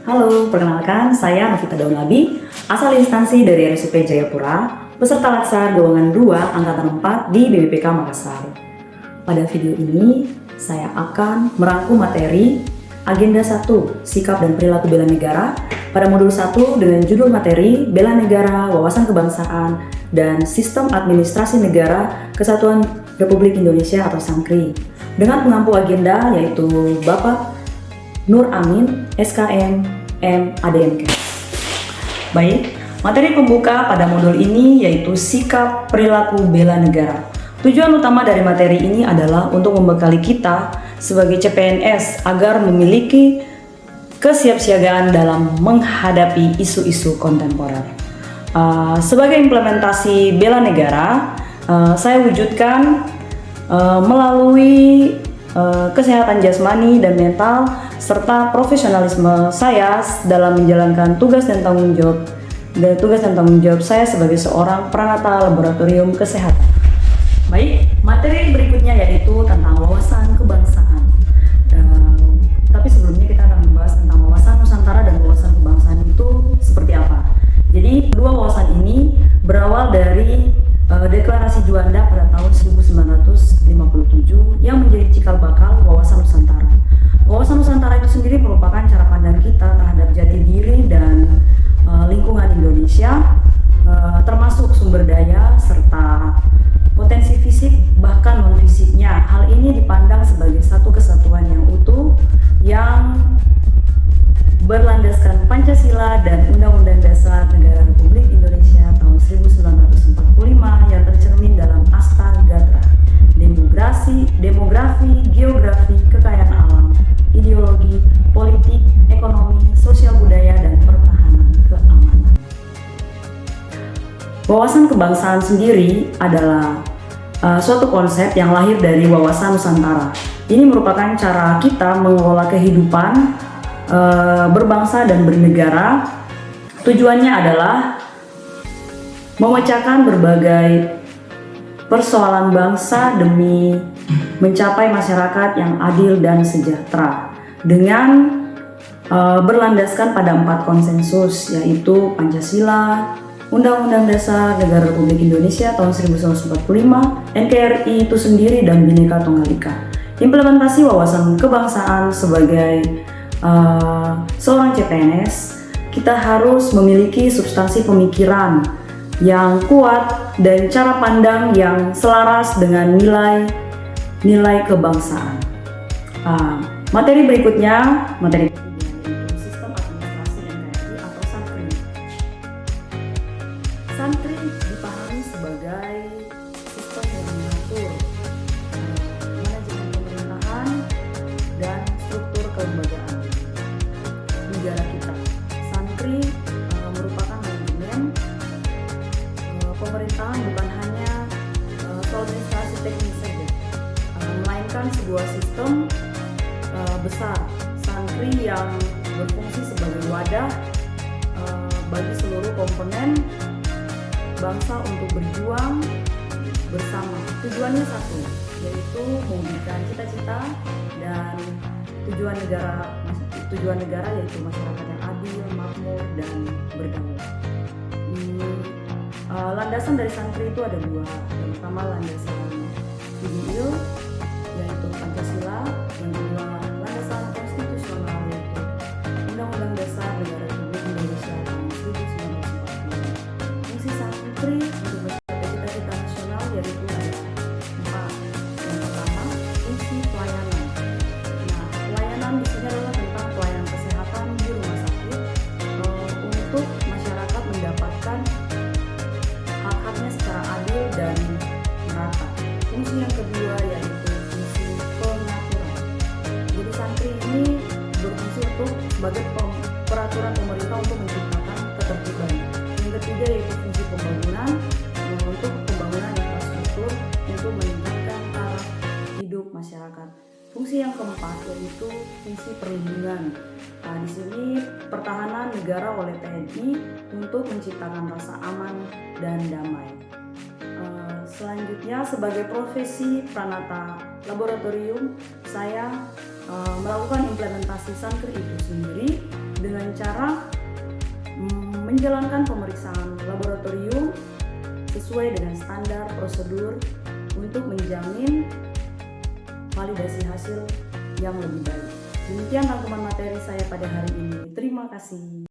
Halo, perkenalkan saya Novita Daunlabi, asal instansi dari RSUP Jayapura, peserta Latsar golongan 2 angkatan 4 di BPPK Makassar. Pada video ini, saya akan merangkum materi Agenda 1, Sikap dan Perilaku Bela Negara pada modul 1 dengan judul materi Bela Negara, Wawasan Kebangsaan, dan Sistem Administrasi Negara Kesatuan Republik Indonesia atau SANKRI dengan pengampu agenda yaitu Bapak Nur Amin, SKM, MADMK. Baik, materi pembuka pada modul ini yaitu Sikap Perilaku Bela Negara. Tujuan utama dari materi ini adalah untuk membekali kita sebagai CPNS agar memiliki kesiapsiagaan dalam menghadapi isu-isu kontemporer. Sebagai implementasi bela negara, saya wujudkan melalui kesehatan jasmani dan mental serta profesionalisme saya dalam menjalankan tugas dan tanggung jawab saya sebagai seorang peranata laboratorium kesehatan. Baik, materi berikutnya yaitu tentang wawasan kebangsaan. Tapi sebelumnya kita akan membahas tentang wawasan Nusantara dan wawasan kebangsaan itu seperti apa. Jadi kedua wawasan ini berawal dari Deklarasi Juanda pada tahun 1957 yang menjadi cikal bakal wawasan Nusantara. Wawasan Nusantara itu sendiri merupakan cara pandang kita terhadap jati diri dan lingkungan Indonesia, termasuk sumber daya serta potensi fisik bahkan non fisiknya. Hal ini dipandang sebagai satu kesatuan yang utuh yang berlandaskan Pancasila dan Undang-Undang Dasar Negara Republik Indonesia tahun 1945 yang tercermin dalam Akta Gatra, demografi, geografi, kekayaan alam, ideologi, politik, ekonomi, sosial budaya, dan pertahanan keamanan. Wawasan kebangsaan sendiri adalah suatu konsep yang lahir dari wawasan Nusantara. Ini merupakan cara kita mengelola kehidupan berbangsa dan bernegara. Tujuannya adalah memecahkan berbagai persoalan bangsa demi mencapai masyarakat yang adil dan sejahtera dengan berlandaskan pada 4 konsensus yaitu Pancasila, Undang-Undang Dasar Negara Republik Indonesia tahun 1945, NKRI itu sendiri, dan Bhinneka Tunggal Ika. Implementasi wawasan kebangsaan sebagai seorang CPNS, kita harus memiliki substansi pemikiran yang kuat dan cara pandang yang selaras dengan nilai kebangsaan. Materi berikutnya, materi Sistem Administrasi NKRI atau SANKRI. SANKRI dipahami sebagai sistem yang mengatur manajemen pemerintahan dan struktur kelembagaan negara kita. SANKRI merupakan manajemen pemerintahan bukan hanya administrasi teknis saja, melainkan sebuah sistem besar, SANKRI yang berfungsi sebagai wadah bagi seluruh komponen bangsa untuk berjuang bersama. Tujuannya satu, yaitu mewujudkan cita-cita dan tujuan negara yaitu masyarakat yang adil, makmur, dan berdaulat. Landasan dari SANKRI itu ada 2. Yang pertama landasan ideal yaitu Pancasila, yang kedua landasan konstitusional yaitu Undang-Undang Dasar Negara Republik Indonesia tahun 1945. Fungsi SANKRI untuk mencapai cita-cita nasional yaitu ada 4. Yang pertama, fungsi pelayanan. Pelayanan di sini adalah tentang pelayanan kesehatan di rumah sakit untuk masyarakat mendapatkan hak-haknya secara adil dan merata. Fungsi yang kedua yaitu fungsi pengaturan. Jadi SANKRI ini berfungsi untuk sebagai peraturan pemerintah untuk menciptakan ketertiban. Yang ketiga yaitu fungsi pembangunan, untuk pembangunan infrastruktur untuk meningkatkan taraf hidup masyarakat. Fungsi yang keempat yaitu fungsi perlindungan. Di sini pertahanan negara oleh TNI untuk menciptakan rasa aman dan damai. Selanjutnya sebagai profesi peranata laboratorium, saya melakukan implementasi SANKRI itu sendiri dengan cara menjalankan pemeriksaan laboratorium sesuai dengan standar prosedur untuk menjamin validasi hasil yang lebih baik. Demikian rangkuman materi saya pada hari ini. Terima kasih.